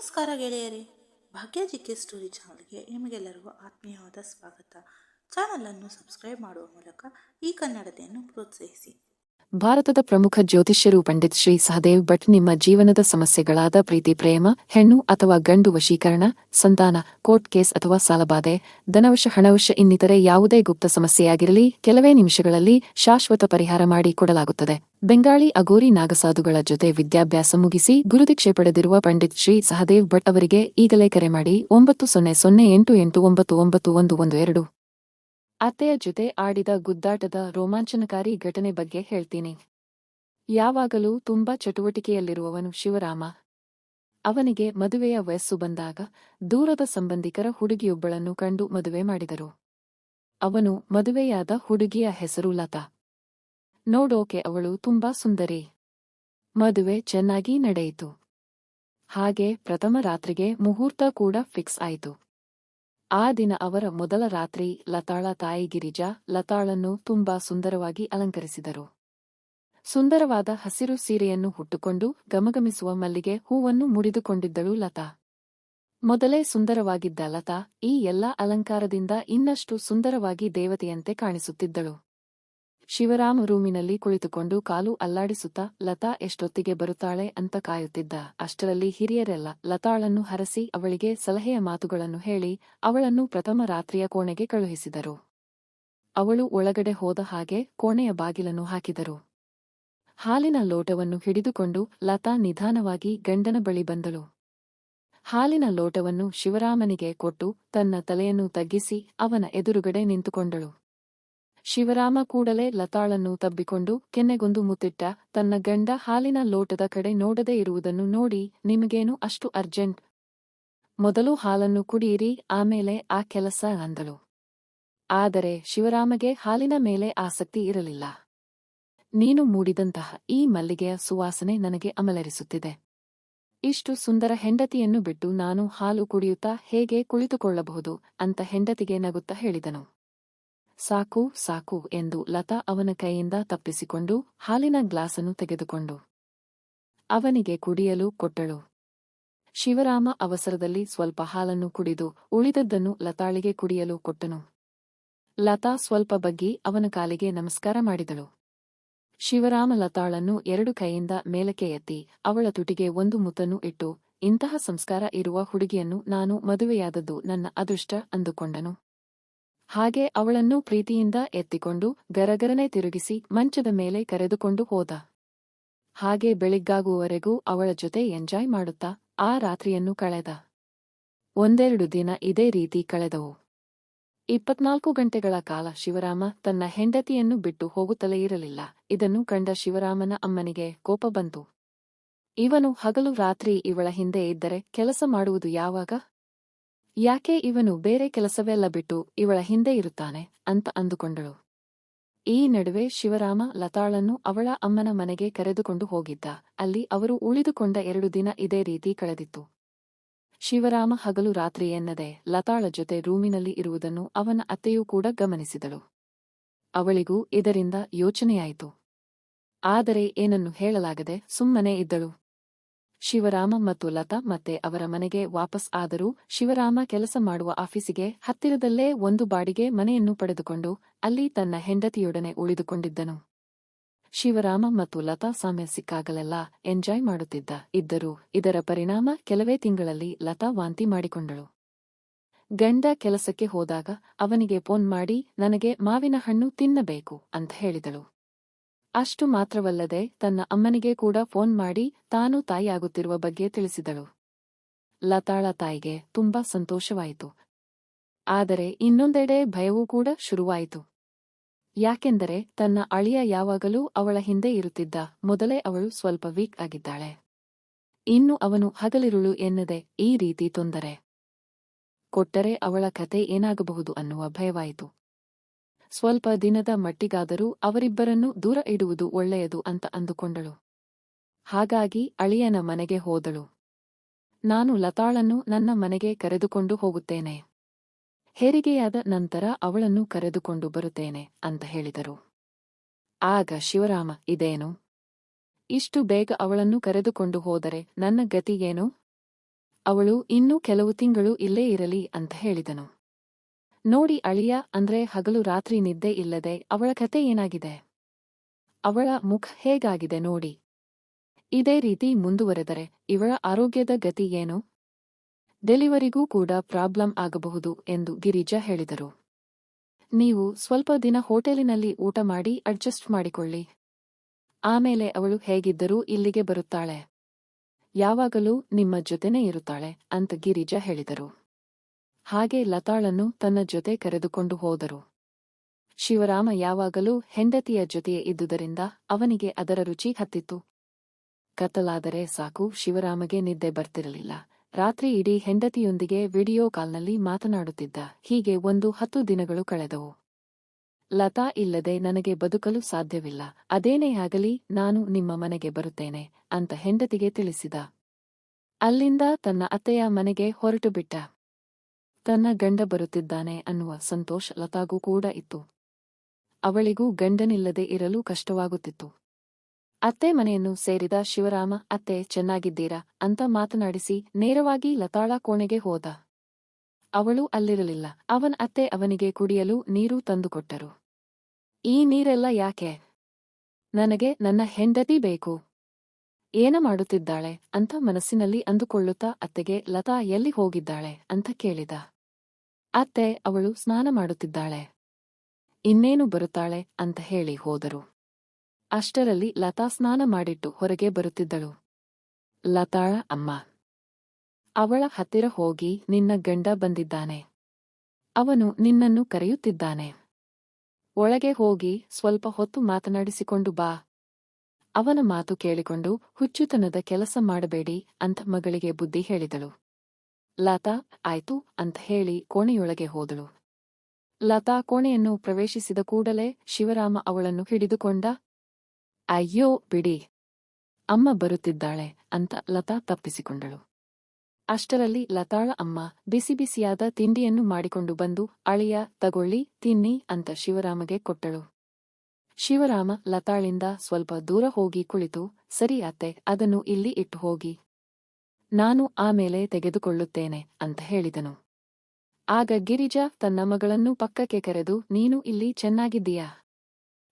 ನಮಸ್ಕಾರ ಗೆಳೆಯರೇ, ಭಾಗ್ಯ GK story ಚಾನಲ್ಗೆ ನಿಮಗೆಲ್ಲರಿಗೂ ಆತ್ಮೀಯವಾದ ಸ್ವಾಗತ. ಚಾನಲನ್ನು ಸಬ್ಸ್ಕ್ರೈಬ್ ಮಾಡುವ ಮೂಲಕ ಈ ಕನ್ನಡತೆಯನ್ನು ಪ್ರೋತ್ಸಾಹಿಸಿ. ಭಾರತದ ಪ್ರಮುಖ ಜ್ಯೋತಿಷ್ಯರು ಪಂಡಿತ್ ಶ್ರೀ ಸಹದೇವ್ ಭಟ್ ನಿಮ್ಮ ಜೀವನದ ಸಮಸ್ಯೆಗಳಾದ ಪ್ರೀತಿ, ಪ್ರೇಮ, ಹೆಣ್ಣು ಅಥವಾ ಗಂಡು ವಶೀಕರಣ, ಸಂತಾನ, ಕೋರ್ಟ್ ಕೇಸ್ ಅಥವಾ ಸಾಲಬಾಧೆ, ಧನವಶ, ಹಣವಶ ಇನ್ನಿತರೆ ಯಾವುದೇ ಗುಪ್ತ ಸಮಸ್ಯೆಯಾಗಿರಲಿ ಕೆಲವೇ ನಿಮಿಷಗಳಲ್ಲಿ ಶಾಶ್ವತ ಪರಿಹಾರ ಮಾಡಿ ಕೊಡಲಾಗುತ್ತದೆ. ಬೆಂಗಾಳಿ ಅಗೋರಿ ನಾಗಸಾಧುಗಳ ಜೊತೆ ವಿದ್ಯಾಭ್ಯಾಸ ಮುಗಿಸಿ ಗುರುದೀಕ್ಷೆ ಪಡೆದಿರುವ ಪಂಡಿತ್ ಶ್ರೀ ಸಹದೇವ್ ಭಟ್ ಅವರಿಗೆ ಈಗಲೇ ಕರೆ ಮಾಡಿ 9008881112. ಅತ್ತೆಯ ಜೊತೆ ಆಡಿದ ಗುದ್ದಾಟದ ರೋಮಾಂಚನಕಾರಿ ಘಟನೆ ಬಗ್ಗೆ ಹೇಳ್ತೀನಿ. ಯಾವಾಗಲೂ ತುಂಬಾ ಚಟುವಟಿಕೆಯಲ್ಲಿರುವವನು ಶಿವರಾಮ. ಅವನಿಗೆ ಮದುವೆಯ ವಯಸ್ಸು ಬಂದಾಗ ದೂರದ ಸಂಬಂಧಿಕರ ಹುಡುಗಿಯೊಬ್ಬಳನ್ನು ಕಂಡು ಮದುವೆ ಮಾಡಿದರು. ಅವನು ಮದುವೆಯಾದ ಹುಡುಗಿಯ ಹೆಸರು ಲತಾ. ನೋಡೋಕೆ ಅವಳು ತುಂಬಾ ಸುಂದರಿ. ಮದುವೆ ಚೆನ್ನಾಗಿ ನಡೆಯಿತು. ಹಾಗೆ ಪ್ರಥಮ ರಾತ್ರಿಗೆ ಮುಹೂರ್ತ ಕೂಡ ಫಿಕ್ಸ್ ಆಯಿತು. ಆ ದಿನ ಅವರ ಮೊದಲ ರಾತ್ರಿ ಲತಾಳ ತಾಯಿ ಗಿರಿಜಾ ಲತಾಳನ್ನು ತುಂಬಾ ಸುಂದರವಾಗಿ ಅಲಂಕರಿಸಿದರು. ಸುಂದರವಾದ ಹಸಿರು ಸೀರೆಯನ್ನು ಹುಟ್ಟುಕೊಂಡು ಗಮಗಮಿಸುವ ಮಲ್ಲಿಗೆ ಹೂವನ್ನು ಮುಡಿದುಕೊಂಡಿದ್ದಳು ಲತಾ. ಮೊದಲೇ ಸುಂದರವಾಗಿದ್ದ ಲತಾ ಈ ಎಲ್ಲಾ ಅಲಂಕಾರದಿಂದ ಇನ್ನಷ್ಟು ಸುಂದರವಾಗಿ ದೇವತೆಯಂತೆ ಕಾಣಿಸುತ್ತಿದ್ದಳು. ಶಿವರಾಮ ರೂಮಿನಲ್ಲಿ ಕುಳಿತುಕೊಂಡು ಕಾಲು ಅಲ್ಲಾಡಿಸುತ್ತಾ ಲತಾ ಎಷ್ಟೊತ್ತಿಗೆ ಬರುತ್ತಾಳೆ ಅಂತ ಕಾಯುತ್ತಿದ್ದ. ಅಷ್ಟರಲ್ಲಿ ಹಿರಿಯರೆಲ್ಲ ಲತಾಳನ್ನು ಹರಸಿ ಅವಳಿಗೆ ಸಲಹೆಯ ಮಾತುಗಳನ್ನು ಹೇಳಿ ಅವಳನ್ನು ಪ್ರಥಮ ರಾತ್ರಿಯ ಕೋಣೆಗೆ ಕಳುಹಿಸಿದರು. ಅವಳು ಒಳಗಡೆ ಹೋದ ಹಾಗೆ ಕೋಣೆಯ ಬಾಗಿಲನ್ನು ಹಾಕಿದರು. ಹಾಲಿನ ಲೋಟವನ್ನು ಹಿಡಿದುಕೊಂಡು ಲತಾ ನಿಧಾನವಾಗಿ ಗಂಡನ ಬಳಿ ಬಂದಳು. ಹಾಲಿನ ಲೋಟವನ್ನು ಶಿವರಾಮನಿಗೆ ಕೊಟ್ಟು ತನ್ನ ತಲೆಯನ್ನು ತಗ್ಗಿಸಿ ಅವನ ಎದುರುಗಡೆ ನಿಂತುಕೊಂಡಳು. ಶಿವರಾಮ ಕೂಡಲೇ ಲತಾಳನ್ನು ತಬ್ಬಿಕೊಂಡು ಕೆನ್ನೆಗೊಂದು ಮುತ್ತಿಟ್ಟ. ತನ್ನ ಗಂಡ ಹಾಲಿನ ಲೋಟದ ಕಡೆ ನೋಡದೇ ಇರುವುದನ್ನು ನೋಡಿ, ನಿಮಗೇನು ಅಷ್ಟು ಅರ್ಜೆಂಟ್? ಮೊದಲು ಹಾಲನ್ನು ಕುಡಿಯಿರಿ, ಆಮೇಲೆ ಆ ಕೆಲಸ ಅಂದಳು. ಆದರೆ ಶಿವರಾಮಗೆ ಹಾಲಿನ ಮೇಲೆ ಆಸಕ್ತಿ ಇರಲಿಲ್ಲ. ನೀನು ಮೂಡಿದಂತಹ ಈ ಮಲ್ಲಿಗೆಯ ಸುವಾಸನೆ ನನಗೆ ಅಮಲರಿಸುತ್ತಿದೆ. ಇಷ್ಟು ಸುಂದರ ಹೆಂಡತಿಯನ್ನು ಬಿಟ್ಟು ನಾನು ಹಾಲು ಕುಡಿಯುತ್ತಾ ಹೇಗೆ ಕುಳಿತುಕೊಳ್ಳಬಹುದು ಅಂತ ಹೆಂಡತಿಗೆ ನಗುತ್ತಾ ಹೇಳಿದನು. ಸಾಕು ಸಾಕು ಎಂದು ಲತಾ ಅವನ ಕೈಯಿಂದ ತಪ್ಪಿಸಿಕೊಂಡು ಹಾಲಿನ ಗ್ಲಾಸನ್ನು ತೆಗೆದುಕೊಂಡು ಅವನಿಗೆ ಕುಡಿಯಲು ಕೊಟ್ಟಳು. ಶಿವರಾಮ ಅವಸರದಲ್ಲಿ ಸ್ವಲ್ಪ ಹಾಲನ್ನು ಕುಡಿದು ಉಳಿದದ್ದನ್ನು ಲತಾಳಿಗೆ ಕುಡಿಯಲು ಕೊಟ್ಟನು. ಲತಾ ಸ್ವಲ್ಪ ಬಗ್ಗಿ ಅವನ ಕಾಲಿಗೆ ನಮಸ್ಕಾರ ಮಾಡಿದಳು. ಶಿವರಾಮ ಲತಾಳನ್ನು ಎರಡು ಕೈಯಿಂದ ಮೇಲಕ್ಕೆ ಎತ್ತಿ ಅವಳ ತುಟಿಗೆ ಒಂದು ಮುತ್ತನ್ನು ಇಟ್ಟು, ಇಂತಹ ಸಂಸ್ಕಾರ ಇರುವ ಹುಡುಗಿಯನ್ನು ನಾನು ಮದುವೆಯಾದದ್ದು ನನ್ನ ಅದೃಷ್ಟ ಅಂದುಕೊಂಡನು. ಹಾಗೆ ಅವಳನ್ನು ಪ್ರೀತಿಯಿಂದ ಎತ್ತಿಕೊಂಡು ಗರಗರನೆ ತಿರುಗಿಸಿ ಮಂಚದ ಮೇಲೆ ಕರೆದುಕೊಂಡು ಹೋದ. ಹಾಗೆ ಬೆಳಿಗ್ಗಾಗುವವರೆಗೂ ಅವಳ ಜೊತೆ ಎಂಜಾಯ್ ಮಾಡುತ್ತಾ ಆ ರಾತ್ರಿಯನ್ನು ಕಳೆದ. ಒಂದೆರಡು ದಿನ ಇದೇ ರೀತಿ ಕಳೆದವು. 24 ಗಂಟೆಗಳ ಕಾಲ ಶಿವರಾಮ ತನ್ನ ಹೆಂಡತಿಯನ್ನು ಬಿಟ್ಟು ಹೋಗುತ್ತಲೇ ಇರಲಿಲ್ಲ. ಇದನ್ನು ಕಂಡ ಶಿವರಾಮನ ಅಮ್ಮನಿಗೆ ಕೋಪ ಬಂತು. ಇವನು ಹಗಲು ರಾತ್ರಿ ಇವಳ ಹಿಂದೆ ಇದ್ದರೆ ಕೆಲಸ ಮಾಡುವುದು ಯಾವಾಗ? ಯಾಕೆ ಇವನು ಬೇರೆ ಕೆಲಸವೆಲ್ಲ ಬಿಟ್ಟು ಇವಳ ಹಿಂದೆ ಇರುತ್ತಾನೆ ಅಂತ ಅಂದುಕೊಂಡಳು. ಈ ನಡುವೆ ಶಿವರಾಮ ಲತಾಳನ್ನು ಅವಳ ಅಮ್ಮನ ಮನೆಗೆ ಕರೆದುಕೊಂಡು ಹೋಗಿದ್ದ. ಅಲ್ಲಿ ಅವರು ಉಳಿದುಕೊಂಡ 2 ದಿನ ಇದೇ ರೀತಿ ಕಳೆದಿತ್ತು. ಶಿವರಾಮ ಹಗಲು ರಾತ್ರಿ ಎನ್ನದೆ ಲತಾಳ ಜೊತೆ ರೂಮಿನಲ್ಲಿ ಇರುವುದನ್ನು ಅವನ ಅತ್ತೆಯೂ ಕೂಡ ಗಮನಿಸಿದಳು. ಅವಳಿಗೂ ಇದರಿಂದ ಯೋಚನೆಯಾಯಿತು. ಆದರೆ ಏನನ್ನು ಹೇಳಲಾಗದೆ ಸುಮ್ಮನೆ ಇದ್ದಳು. ಶಿವರಾಮ ಮತ್ತು ಲತಾ ಮತ್ತೆ ಅವರ ಮನೆಗೆ ವಾಪಸ್ ಆದರೂ ಶಿವರಾಮ ಕೆಲಸ ಮಾಡುವ ಆಫೀಸಿಗೆ ಹತ್ತಿರದಲ್ಲೇ ಒಂದು ಬಾಡಿಗೆ ಮನೆಯನ್ನು ಪಡೆದುಕೊಂಡು ಅಲ್ಲಿ ತನ್ನ ಹೆಂಡತಿಯೊಡನೆ ಉಳಿದುಕೊಂಡಿದ್ದನು. ಶಿವರಾಮ ಮತ್ತು ಲತಾ ಸಮಯ ಸಿಕ್ಕಾಗಲೆಲ್ಲ ಎಂಜಾಯ್ ಇದ್ದರು. ಇದರ ಪರಿಣಾಮ ಕೆಲವೇ ತಿಂಗಳಲ್ಲಿ ಲತಾ ವಾಂತಿ ಮಾಡಿಕೊಂಡಳು. ಗಂಡ ಕೆಲಸಕ್ಕೆ ಹೋದಾಗ ಅವನಿಗೆ ಫೋನ್ ಮಾಡಿ ನನಗೆ ಮಾವಿನ ಹಣ್ಣು ತಿನ್ನಬೇಕು ಅಂತ ಹೇಳಿದಳು. ಅಷ್ಟು ಮಾತ್ರವಲ್ಲದೆ ತನ್ನ ಅಮ್ಮನಿಗೆ ಕೂಡ ಫೋನ್ ಮಾಡಿ ತಾನು ತಾಯಿಯಾಗುತ್ತಿರುವ ಬಗ್ಗೆ ತಿಳಿಸಿದಳು. ಲತಾಳ ತಾಯಿಗೆ ತುಂಬಾ ಸಂತೋಷವಾಯಿತು. ಆದರೆ ಇನ್ನೊಂದೆಡೆ ಭಯವೂ ಕೂಡ ಶುರುವಾಯಿತು. ಯಾಕೆಂದರೆ ತನ್ನ ಅಳಿಯ ಯಾವಾಗಲೂ ಅವಳ ಹಿಂದೆ ಇರುತ್ತಿದ್ದ. ಮೊದಲೇ ಅವಳು ಸ್ವಲ್ಪ ವೀಕ್ ಆಗಿದ್ದಾಳೆ. ಇನ್ನು ಅವನು ಹಗಲಿರುಳು ಎನ್ನದೆ ಈ ರೀತಿ ತೊಂದರೆ ಕೊಟ್ಟರೆ ಅವಳ ಕತೆ ಏನಾಗಬಹುದು ಅನ್ನುವ ಭಯವಾಯಿತು. ಸ್ವಲ್ಪ ದಿನದ ಮಟ್ಟಿಗಾದರೂ ಅವರಿಬ್ಬರನ್ನೂ ದೂರ ಇಡುವುದು ಒಳ್ಳೆಯದು ಅಂತ ಅಂದುಕೊಂಡಳು. ಹಾಗಾಗಿ ಅಳಿಯನ ಮನೆಗೆ ಹೋದಳು. ನಾನು ಲತಾಳನ್ನು ನನ್ನ ಮನೆಗೆ ಕರೆದುಕೊಂಡು ಹೋಗುತ್ತೇನೆ. ಹೆರಿಗೆಯಾದ ನಂತರ ಅವಳನ್ನು ಕರೆದುಕೊಂಡು ಬರುತ್ತೇನೆ ಅಂತ ಹೇಳಿದರು. ಆಗ ಶಿವರಾಮ, ಇದೇನು? ಇಷ್ಟು ಬೇಗ ಅವಳನ್ನು ಕರೆದುಕೊಂಡು ಹೋದರೆ ನನ್ನ ಗತಿಗೇನು? ಅವಳು ಇನ್ನೂ ಕೆಲವು ತಿಂಗಳು ಇಲ್ಲೇ ಇರಲಿ ಅಂತ ಹೇಳಿದನು. ನೋಡಿ ಅಳಿಯ, ಅಂದ್ರೆ ಹಗಲು ರಾತ್ರಿ ನಿದ್ದೆ ಇಲ್ಲದೆ ಅವಳ ಕತೆ ಏನಾಗಿದೆ, ಅವಳ ಮುಖ ಹೇಗಾಗಿದೆ ನೋಡಿ. ಇದೇ ರೀತಿ ಮುಂದುವರೆದರೆ ಇವಳ ಆರೋಗ್ಯದ ಗತಿ ಏನು? ಡೆಲಿವರಿಗೂ ಕೂಡ ಪ್ರಾಬ್ಲಮ್ ಆಗಬಹುದು ಎಂದು ಗಿರಿಜಾ ಹೇಳಿದರು. ನೀವು ಸ್ವಲ್ಪ ದಿನ ಹೋಟೆಲಿನಲ್ಲಿ ಊಟ ಮಾಡಿ ಅಡ್ಜಸ್ಟ್ ಮಾಡಿಕೊಳ್ಳಿ. ಆಮೇಲೆ ಅವಳು ಹೇಗಿದ್ದರೂ ಇಲ್ಲಿಗೆ ಬರುತ್ತಾಳೆ. ಯಾವಾಗಲೂ ನಿಮ್ಮ ಜೊತೆನೇ ಇರುತ್ತಾಳೆ ಅಂತ ಗಿರಿಜಾ ಹೇಳಿದರು. ಹಾಗೆ ಲತಾಳನ್ನು ತನ್ನ ಜೊತೆ ಕರೆದುಕೊಂಡು ಹೋದರು. ಶಿವರಾಮ ಯಾವಾಗಲೂ ಹೆಂಡತಿಯ ಜೊತೆಯೇ ಇದ್ದುದರಿಂದ ಅವನಿಗೆ ಅದರ ರುಚಿ ಹತ್ತಿತ್ತು. ಕತ್ತಲಾದರೆ ಸಾಕು, ಶಿವರಾಮಗೆ ನಿದ್ದೆ ಬರ್ತಿರಲಿಲ್ಲ. ರಾತ್ರಿ ಇಡೀ ಹೆಂಡತಿಯೊಂದಿಗೆ ವಿಡಿಯೋ ಕಾಲ್ನಲ್ಲಿ ಮಾತನಾಡುತ್ತಿದ್ದ. ಹೀಗೆ 10 ದಿನಗಳು ಕಳೆದವು. ಲತಾ ಇಲ್ಲದೆ ನನಗೆ ಬದುಕಲು ಸಾಧ್ಯವಿಲ್ಲ. ಅದೇನೇ ಆಗಲಿ ನಾನು ನಿಮ್ಮ ಮನೆಗೆ ಬರುತ್ತೇನೆ ಅಂತ ಹೆಂಡತಿಗೆ ತಿಳಿಸಿದ. ಅಲ್ಲಿಂದ ತನ್ನ ಅತ್ತೆಯ ಮನೆಗೆ ಹೊರಟುಬಿಟ್ಟ. ತನ್ನ ಗಂಡ ಬರುತ್ತಿದ್ದಾನೆ ಅನ್ನುವ ಸಂತೋಷ ಲತಾಗೂ ಕೂಡ ಇತ್ತು. ಅವಳಿಗೂ ಗಂಡನಿಲ್ಲದೆ ಇರಲು ಕಷ್ಟವಾಗುತ್ತಿತ್ತು. ಅತ್ತೆ ಮನೆಯನ್ನು ಸೇರಿದ ಶಿವರಾಮ ಅತ್ತೆ ಚೆನ್ನಾಗಿದ್ದೀರಾ ಅಂತ ಮಾತನಾಡಿಸಿ ನೇರವಾಗಿ ಲತಾಳ ಕೋಣೆಗೆ ಹೋದ. ಅವಳು ಅಲ್ಲಿರಲಿಲ್ಲ. ಅವನ ಅತ್ತೆ ಅವನಿಗೆ ಕುಡಿಯಲು ನೀರು ತಂದುಕೊಟ್ಟರು. ಈ ನೀರೆಲ್ಲ ಯಾಕೆ? ನನಗೆ ನನ್ನ ಹೆಂಡತಿ ಬೇಕು. ಏನ ಮಾಡುತ್ತಿದ್ದಾಳೆ ಅಂತ ಮನಸ್ಸಿನಲ್ಲಿ ಅಂದುಕೊಳ್ಳುತ್ತಾ ಅತ್ತೆಗೆ ಲತಾ ಎಲ್ಲಿ ಹೋಗಿದ್ದಾಳೆ ಅಂತ ಕೇಳಿದ. ಅತ್ತೆ, ಅವಳು ಸ್ನಾನ ಮಾಡುತ್ತಿದ್ದಾಳೆ, ಇನ್ನೇನು ಬರುತ್ತಾಳೆ ಅಂತ ಹೇಳಿ ಹೋದರು. ಅಷ್ಟರಲ್ಲಿ ಲತಾ ಸ್ನಾನ ಮಾಡಿಟ್ಟು ಹೊರಗೆ ಬರುತ್ತಿದ್ದಳು. ಲತಾಳ ಅಮ್ಮ ಅವಳ ಹತ್ತಿರ ಹೋಗಿ, ನಿನ್ನ ಗಂಡ ಬಂದಿದ್ದಾನೆ, ಅವನು ನಿನ್ನನ್ನು ಕರೆಯುತ್ತಿದ್ದಾನೆ, ಒಳಗೆ ಹೋಗಿ ಸ್ವಲ್ಪ ಹೊತ್ತು ಮಾತನಾಡಿಸಿಕೊಂಡು ಬಾ. ಅವನ ಮಾತು ಕೇಳಿಕೊಂಡು ಹುಚ್ಚುತನದ ಕೆಲಸ ಮಾಡಬೇಡಿ ಅಂತ ಮಗಳಿಗೆ ಬುದ್ಧಿ ಹೇಳಿದಳು. ಲತಾ ಆಯ್ತು ಅಂತ ಹೇಳಿ ಕೋಣೆಯೊಳಗೆ ಹೋದಳು. ಲತಾ ಕೋಣೆಯನ್ನು ಪ್ರವೇಶಿಸಿದ ಕೂಡಲೇ ಶಿವರಾಮ ಅವಳನ್ನು ಹಿಡಿದುಕೊಂಡ. ಅಯ್ಯೋ ಬಿಡಿ, ಅಮ್ಮ ಬರುತ್ತಿದ್ದಾಳೆ ಅಂತ ಲತಾ ತಪ್ಪಿಸಿಕೊಂಡಳು. ಅಷ್ಟರಲ್ಲಿ ಲತಾಳ ಅಮ್ಮ ಬಿಸಿ ಬಿಸಿಯಾದ ತಿಂಡಿಯನ್ನು ಮಾಡಿಕೊಂಡು ಬಂದು, ಅಳಿಯ ತಗೊಳ್ಳಿ ತಿನ್ನಿ ಅಂತ ಶಿವರಾಮಗೆ ಕೊಟ್ಟಳು. ಶಿವರಾಮ ಲತಾಳಿಂದ ಸ್ವಲ್ಪ ದೂರ ಹೋಗಿ ಕುಳಿತು, ಸರಿ ಅತ್ತೆ, ಅದನ್ನು ಇಲ್ಲಿ ಇಟ್ಟು ಹೋಗಿ, ನಾನು ಆಮೇಲೆ ತೆಗೆದುಕೊಳ್ಳುತ್ತೇನೆ ಅಂತ ಹೇಳಿದನು. ಆಗ ಗಿರಿಜಾ ತನ್ನ ಮಗಳನ್ನು ಪಕ್ಕಕ್ಕೆ ಕರೆದು, ನೀನು ಇಲ್ಲಿ ಚೆನ್ನಾಗಿದ್ದೀಯಾ?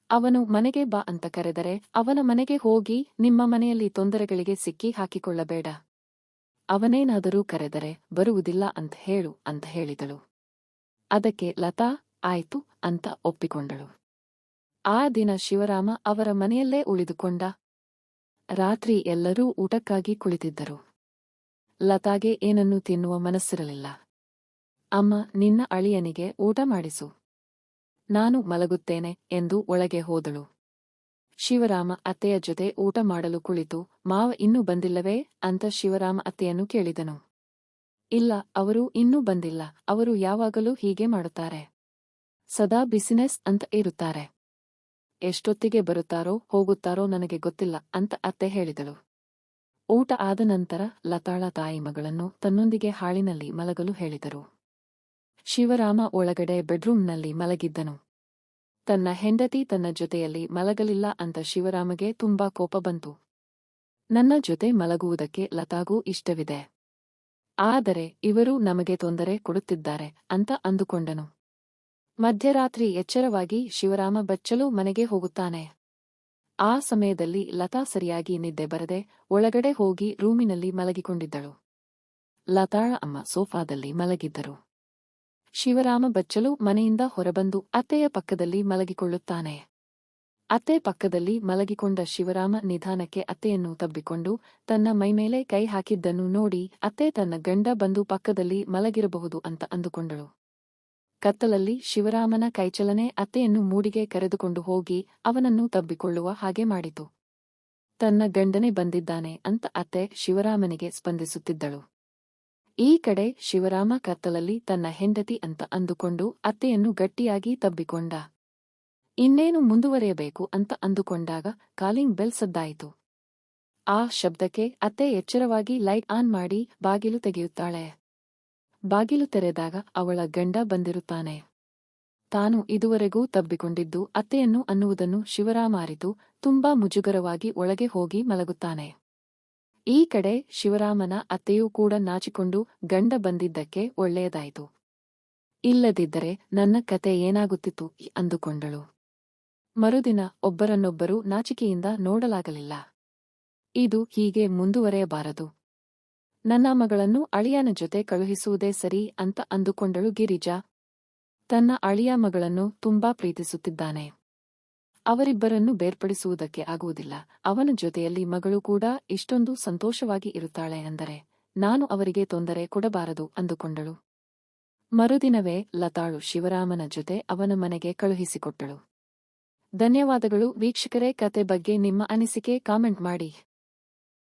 ಅವನು ಮನೆಗೆ ಬಾ ಅಂತ ಕರೆದರೆ ಅವನ ಮನೆಗೆ ಹೋಗಿ ನಿಮ್ಮ ಮನೆಯಲ್ಲಿ ತೊಂದರೆಗಳಿಗೆ ಸಿಕ್ಕಿ ಹಾಕಿಕೊಳ್ಳಬೇಡ. ಅವನೇನಾದರೂ ಕರೆದರೆ ಬರುವುದಿಲ್ಲ ಅಂತ ಹೇಳು ಅಂತ ಹೇಳಿದಳು. ಅದಕ್ಕೆ ಲತಾ ಆಯ್ತು ಅಂತ ಒಪ್ಪಿಕೊಂಡಳು. ಆ ದಿನ ಶಿವರಾಮ ಅವರ ಮನೆಯಲ್ಲೇ ಉಳಿದುಕೊಂಡ. ರಾತ್ರಿ ಎಲ್ಲರೂ ಊಟಕ್ಕಾಗಿ ಕುಳಿತಿದ್ದರು. ಲತಾಗೆ ಏನನ್ನೂ ತಿನ್ನುವ ಮನಸ್ಸಿರಲಿಲ್ಲ. ಅಮ್ಮ, ನಿನ್ನ ಅಳಿಯನಿಗೆ ಊಟ ಮಾಡಿಸು, ನಾನು ಮಲಗುತ್ತೇನೆ ಎಂದು ಒಳಗೆ ಹೋದಳು. ಶಿವರಾಮ ಅತ್ತೆಯ ಜೊತೆ ಊಟ ಮಾಡಲು ಕುಳಿತು, ಮಾವ ಇನ್ನೂ ಬಂದಿಲ್ಲವೇ ಅಂತ ಶಿವರಾಮ ಅತ್ತೆಯನ್ನು ಕೇಳಿದನು. ಇಲ್ಲ, ಅವರು ಇನ್ನೂ ಬಂದಿಲ್ಲ, ಅವರು ಯಾವಾಗಲೂ ಹೀಗೆ ಮಾಡುತ್ತಾರೆ, ಸದಾ ಬಿಸಿನೆಸ್ ಅಂತ ಇರುತ್ತಾರೆ, ಎಷ್ಟೊತ್ತಿಗೆ ಬರುತ್ತಾರೋ ಹೋಗುತ್ತಾರೋ ನನಗೆ ಗೊತ್ತಿಲ್ಲ ಅಂತ ಅತ್ತೆ ಹೇಳಿದಳು. ಊಟ ಆದ ನಂತರ ಲತಾಳ ತಾಯಿ ಮಗಳನ್ನು ತನ್ನೊಂದಿಗೆ ಹಾಳಿನಲ್ಲಿ ಮಲಗಲು ಹೇಳಿದರು. ಶಿವರಾಮ ಒಳಗಡೆ ಬೆಡ್ರೂಮ್ನಲ್ಲಿ ಮಲಗಿದ್ದನು. ತನ್ನ ಹೆಂಡತಿ ತನ್ನ ಜೊತೆಯಲ್ಲಿ ಮಲಗಲಿಲ್ಲ ಅಂತ ಶಿವರಾಮಗೆ ತುಂಬಾ ಕೋಪ ಬಂತು. ನನ್ನ ಜೊತೆ ಮಲಗುವುದಕ್ಕೆ ಲತಾಗೂ ಇಷ್ಟವಿದೆ, ಆದರೆ ಇವರು ನಮಗೆ ತೊಂದರೆ ಕೊಡುತ್ತಿದ್ದಾರೆ ಅಂತ ಅಂದುಕೊಂಡನು. ಮಧ್ಯರಾತ್ರಿ ಎಚ್ಚರವಾಗಿ ಶಿವರಾಮ ಬಚ್ಚಲು ಮನೆಗೆ ಹೋಗುತ್ತಾನೆ. ಆ ಸಮಯದಲ್ಲಿ ಲತಾ ಸರಿಯಾಗಿ ನಿದ್ದೆ ಬರದೆ ಒಳಗಡೆ ಹೋಗಿ ರೂಮಿನಲ್ಲಿ ಮಲಗಿಕೊಂಡಿದ್ದಳು. ಲತಾಳ ಅಮ್ಮ ಸೋಫಾದಲ್ಲಿ ಮಲಗಿದ್ದರು. ಶಿವರಾಮ ಬಚ್ಚಲು ಮನೆಯಿಂದ ಹೊರಬಂದು ಅತ್ತೆಯ ಪಕ್ಕದಲ್ಲಿ ಮಲಗಿಕೊಳ್ಳುತ್ತಾನೆ. ಅತ್ತೆ ಪಕ್ಕದಲ್ಲಿ ಮಲಗಿಕೊಂಡ ಶಿವರಾಮ ನಿಧಾನಕ್ಕೆ ಅತ್ತೆಯನ್ನು ತಬ್ಬಿಕೊಂಡು ತನ್ನ ಮೈಮೇಲೆ ಕೈ ಹಾಕಿದ್ದನ್ನು ನೋಡಿ ಅತ್ತೆ ತನ್ನ ಗಂಡ ಬಂದು ಪಕ್ಕದಲ್ಲಿ ಮಲಗಿರಬಹುದು ಅಂತ ಅಂದುಕೊಂಡಳು. ಕತ್ತಲಲ್ಲಿ ಶಿವರಾಮನ ಕೈಚಲನೆ ಅತ್ತೆಯನ್ನು ಮೂಡಿಗೆ ಕರೆದುಕೊಂಡು ಹೋಗಿ ಅವನನ್ನು ತಬ್ಬಿಕೊಳ್ಳುವ ಹಾಗೆ ಮಾಡಿತು. ತನ್ನ ಗಂಡನೇ ಬಂದಿದ್ದಾನೆ ಅಂತ ಅತ್ತೆ ಶಿವರಾಮನಿಗೆ ಸ್ಪಂದಿಸುತ್ತಿದ್ದಳು. ಈ ಕಡೆ ಶಿವರಾಮ ಕತ್ತಲಲ್ಲಿ ತನ್ನ ಹೆಂಡತಿ ಅಂತ ಅಂದುಕೊಂಡು ಅತ್ತೆಯನ್ನು ಗಟ್ಟಿಯಾಗಿ ತಬ್ಬಿಕೊಂಡ. ಇನ್ನೇನು ಮುಂದುವರೆಯಬೇಕು ಅಂತ ಅಂದುಕೊಂಡಾಗ ಕಾಲಿಂಗ್ ಬೆಲ್ ಸದ್ದಾಯಿತು. ಆ ಶಬ್ದಕ್ಕೆ ಅತ್ತೆ ಎಚ್ಚರವಾಗಿ ಲೈಟ್ ಆನ್ ಮಾಡಿ ಬಾಗಿಲು ತೆಗೆಯುತ್ತಾಳೆ. ಬಾಗಿಲು ತೆರೆದಾಗ ಅವಳ ಗಂಡ ಬಂದಿರುತ್ತಾನೆ. ತಾನು ಇದುವರೆಗೂ ತಬ್ಬಿಕೊಂಡಿದ್ದು ಅತ್ತೆಯನ್ನು ಅನ್ನುವುದನ್ನು ಶಿವರಾಮ ಅರಿತು ತುಂಬಾ ಮುಜುಗರವಾಗಿ ಒಳಗೆ ಹೋಗಿ ಮಲಗುತ್ತಾನೆ. ಈ ಕಡೆ ಶಿವರಾಮನ ಅತ್ತೆಯೂ ಕೂಡ ನಾಚಿಕೊಂಡು ಗಂಡ ಬಂದಿದ್ದಕ್ಕೆ ಒಳ್ಳೆಯದಾಯಿತು. ಇಲ್ಲದಿದ್ದರೆ ನನ್ನ ಕತೆ ಏನಾಗುತ್ತಿತ್ತು ಅಂದುಕೊಂಡಳು. ಮರುದಿನ ಒಬ್ಬರನ್ನೊಬ್ಬರು ನಾಚಿಕೆಯಿಂದ ನೋಡಲಾಗಲಿಲ್ಲ. ಇದು ಹೀಗೆ ಮುಂದುವರೆಯಬಾರದು. ನನ್ನ ಮಗಳನ್ನು ಅಳಿಯನ ಜೊತೆ ಕಳುಹಿಸುವುದೇ ಸರಿ ಅಂತ ಅಂದುಕೊಂಡಳು ಗಿರಿಜಾ. ತನ್ನ ಅಳಿಯ ಮಗಳನ್ನು ತುಂಬಾ ಪ್ರೀತಿಸುತ್ತಿದ್ದಾನೆ. ಅವರಿಬ್ಬರನ್ನು ಬೇರ್ಪಡಿಸುವುದಕ್ಕೆ ಆಗುವುದಿಲ್ಲ. ಅವನ ಜೊತೆಯಲ್ಲಿ ಮಗಳು ಕೂಡ ಇಷ್ಟೊಂದು ಸಂತೋಷವಾಗಿ ಇರುತ್ತಾಳೆ ಅಂದರೆ ನಾನು ಅವರಿಗೆ ತೊಂದರೆ ಕೊಡಬಾರದು ಅಂದುಕೊಂಡಳು. ಮರುದಿನವೇ ಲತಾಳು ಶಿವರಾಮನ ಜೊತೆ ಅವನ ಮನೆಗೆ ಕಳುಹಿಸಿಕೊಟ್ಟಳು. ಧನ್ಯವಾದಗಳು ವೀಕ್ಷಕರೇ. ಕತೆ ಬಗ್ಗೆ ನಿಮ್ಮ ಅನಿಸಿಕೆ ಕಾಮೆಂಟ್ ಮಾಡಿ.